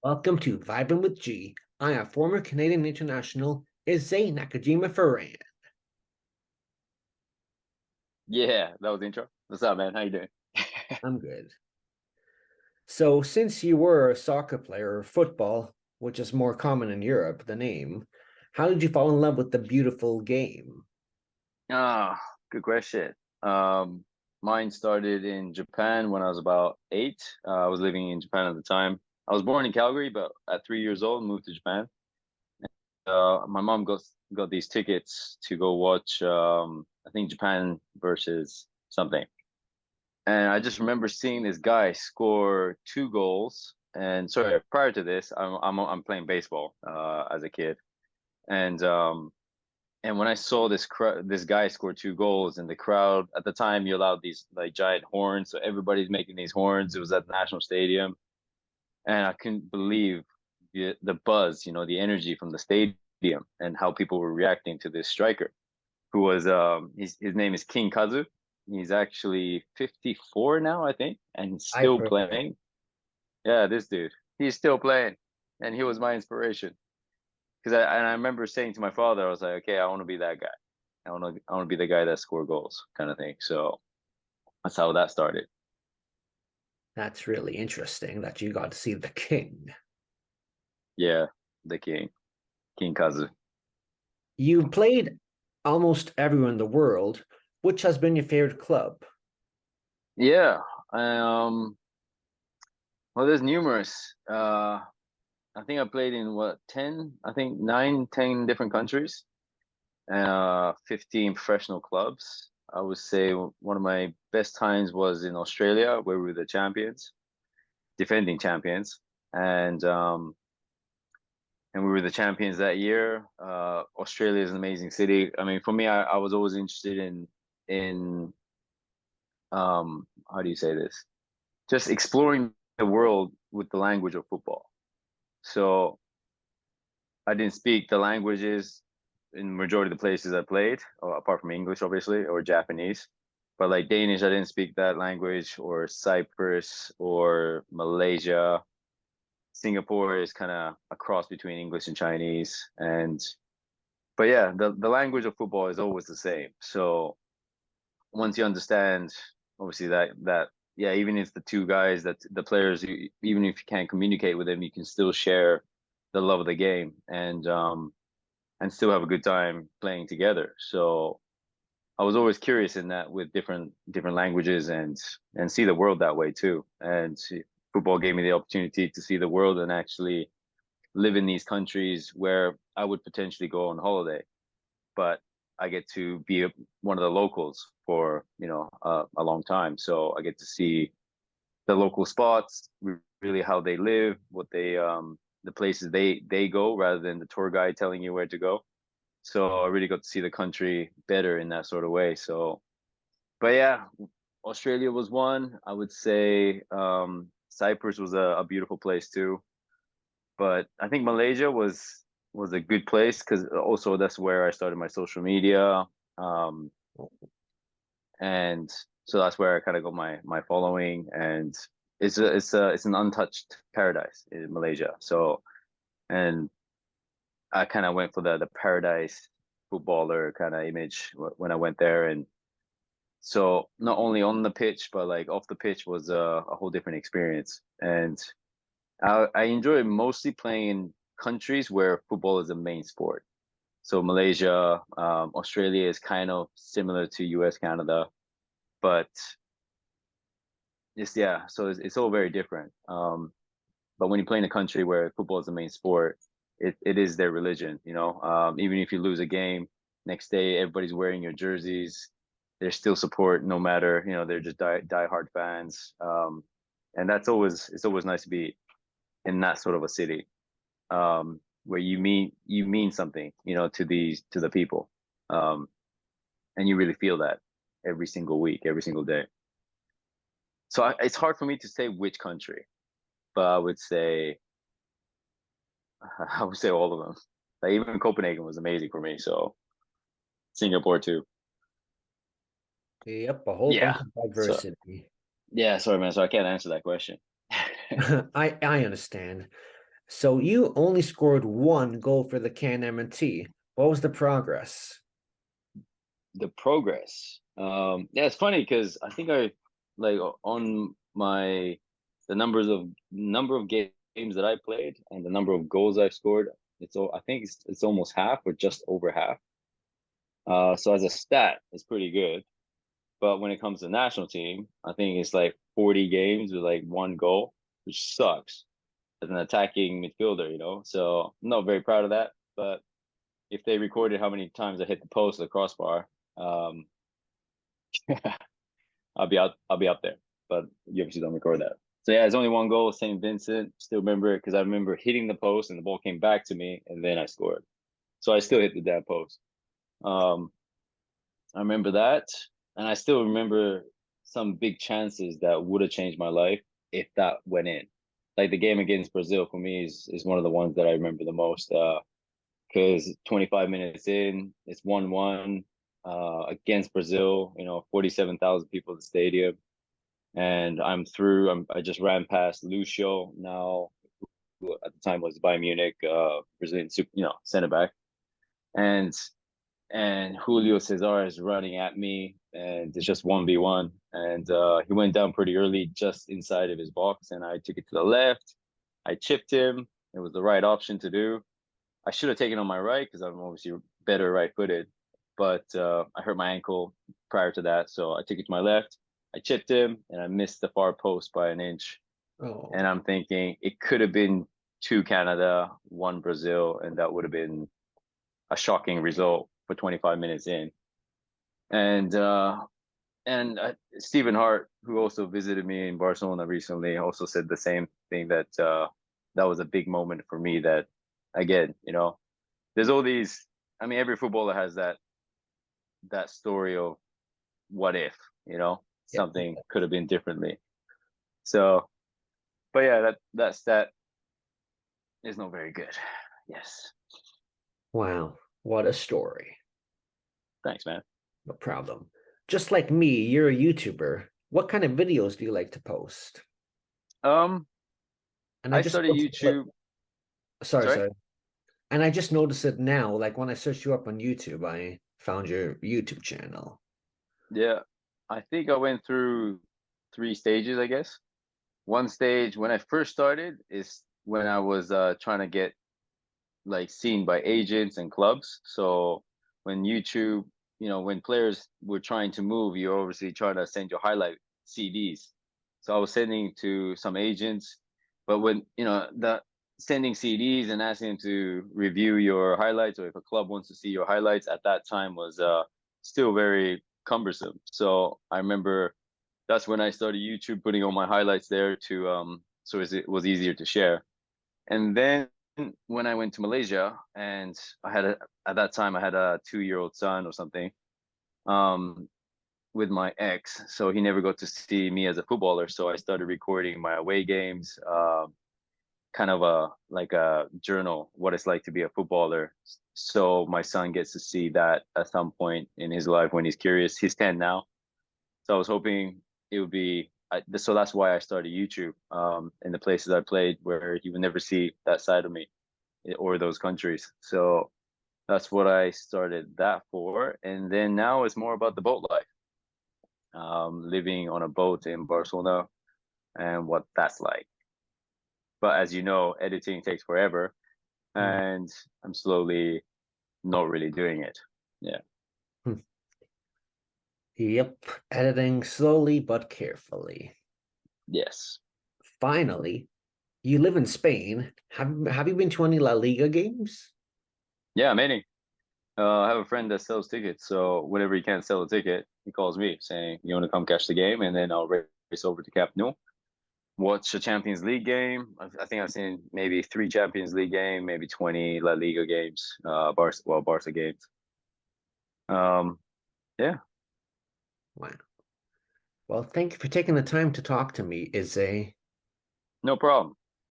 Welcome to Vibing with G. I am former Canadian international Issey Nakajima-Farran. Yeah, that was the intro. What's up, man? How you doing? I'm good. So, since you were a soccer player or football, which is more common in Europe, the name, how did you fall in love with the beautiful game? Ah, good question. Um, Mine started in Japan when I was about 8. I was living in Japan at the time. I was born in Calgary, but at 3 years old, moved to Japan. My mom got these tickets to go watch, I think Japan versus something. And I just remember seeing this guy score 2 goals. And sorry, prior to this, I'm playing baseball as a kid, and And when I saw this guy score 2 goals, and the crowd at the time, you allowed these like giant horns, so everybody's making these horns. It was at the National Stadium, and I couldn't believe the buzz, the energy from the stadium, and how people were reacting to this striker, who was his name is King Kazu. He's actually 54 now, I think, and he's I've still heard of it. playing. Yeah, this dude, he's still playing, and he was my inspiration. And I remember saying to my father, I was like, okay, I want to be that guy. I want to be the guy that score goals, kind of thing. So that's how that started. That's really interesting that you got to see the king. Yeah, the King Kazu. You played almost everywhere in the world. Which has been your favorite club? Yeah. Um. Well, there's numerous. I think I played in what 10? I think 9, 10 different countries. 15 professional clubs. I would say one of my best times was in Australia, where we were the champions, defending champions, and we were the champions that year. Australia is an amazing city. I mean, for me, I was always interested in how do you say this? Just exploring the world with the language of football. So I didn't speak the languages in majority of the places I played, apart from English, obviously, or Japanese. But like Danish, I didn't speak that language, or Cyprus, or Malaysia. Singapore is kind of a cross between English and Chinese, but yeah, the language of football is always the same. So once you understand, obviously that yeah, even if the two guys that the players, even if you can't communicate with them, you can still share the love of the game, and still have a good time playing together. So I was always curious in that with different languages, and see the world that way too. And football gave me the opportunity to see the world and actually live in these countries where I would potentially go on holiday, but I get to be one of the locals for a long time. So I get to see the local spots, really how they live, what the places they go, rather than the tour guide telling you where to go. So I really got to see the country better in that sort of way. So, but yeah, Australia was one. I would say Cyprus was a beautiful place too. But I think Malaysia was a good place because also that's where I started my social media, um, and so that's where I kind of got my following, and it's an untouched paradise in Malaysia. So, and I kind of went for the paradise footballer kind of image when I went there, and so not only on the pitch but like off the pitch was a whole different experience, and I enjoy mostly playing in countries where football is the main sport. So Malaysia, Australia is kind of similar to US, Canada, but it's yeah, so it's all very different. But when you play in a country where football is the main sport, it is their religion, you know. Even if you lose a game, next day everybody's wearing your jerseys. There's still support no matter, they're just die-hard fans. And it's always nice to be in that sort of a city, where you mean something, to the people, and you really feel that every single week, every single day. So it's hard for me to say which country, but I would say all of them. Like even Copenhagen was amazing for me. So Singapore too. Yep, a whole Yeah. bunch of So diversity. yeah, sorry man. So I can't answer that question. I understand. So you only scored one goal for the Canmnt. What was the progress? The progress. Yeah, it's funny because I think I like on my the number of games that I played and the number of goals I've scored. I think it's almost half or just over half. So as a stat, it's pretty good. But when it comes to national team, I think it's like 40 games with like one goal, which sucks as an attacking midfielder, you know. So I'm not very proud of that. But if they recorded how many times I hit the post, the crossbar, um, I'll be up there. But you obviously don't record that. So yeah, it's only one goal, St. Vincent. Still remember it because I remember hitting the post and the ball came back to me and then I scored. So I still hit the damn post. Um, I remember that, and I still remember some big chances that would have changed my life if that went in. Like the game against Brazil for me is one of the ones that I remember the most. Because 25 minutes in, it's 1-1 against Brazil. You know, 47,000 people at the stadium, and I'm through. I just ran past Lucio, now who at the time was Bayern Munich, Brazilian, center back, and Julio Cesar is running at me, and it's just 1v1. And he went down pretty early, just inside of his box, and I took it to the left. I chipped him. It was the right option to do. I should have taken on my right because I'm obviously better right-footed, but I hurt my ankle prior to that, so I took it to my left. I chipped him, and I missed the far post by an inch. Oh, And I'm thinking it could have been 2 Canada, 1 Brazil, and that would have been a shocking result for 25 minutes in. And Stephen Hart, who also visited me in Barcelona recently, also said the same thing that that was a big moment for me. That again, you know, there's all these. I mean, every footballer has that story of what if, you know, yeah. something could have been differently. So, but yeah, that stat is not very good. Yes, Wow, what a story. thanks, man. No problem. Just like me, you're a YouTuber. What kind of videos do you like to post? Um, And I I just started noticed, like, YouTube. sorry, Sorry. sorry. And I just noticed it now. Like when I searched you up on YouTube, I found your YouTube channel. Yeah, I think I went through 3 stages, I guess. One stage when I first started is when I was trying to get like seen by agents and clubs. So when YouTube, you know, when players were trying to move, you're obviously trying to send your highlight CDs. So I was sending to some agents, but when you know the sending CDs and asking them to review your highlights, or if a club wants to see your highlights at that time was still very cumbersome. So I remember that's when I started YouTube, putting all my highlights there to so it was easier to share. And then when I went to Malaysia, and at that time I had a 2-year-old son or something, um, with my ex, so he never got to see me as a footballer. So I started recording my away games, kind of a journal, what it's like to be a footballer. So my son gets to see that at some point in his life when he's curious. He's 10 now, so I was hoping it would be. So that's why I started YouTube, in the places I played, where he would never see that side of me or those countries. So that's what I started that for. And then now it's more about the boat life, living on a boat in Barcelona and what that's like. But as you know, editing takes forever, Hmm. and I'm slowly not really doing it. Yeah. Hmm. Yep, editing slowly but carefully. Yes. Finally, you live in Spain. Have you been to any La Liga games? Yeah, many. I have a friend that sells tickets, so whenever he can't sell a ticket, he calls me saying, "You want to come catch the game?" And then I'll race over to Camp Nou, watch a Champions League game. I think I've seen maybe 3 Champions League game, maybe 20 La Liga games, Barca games. Um, yeah, Wow. Well, thank you for taking the time to talk to me, Izzy. no problem.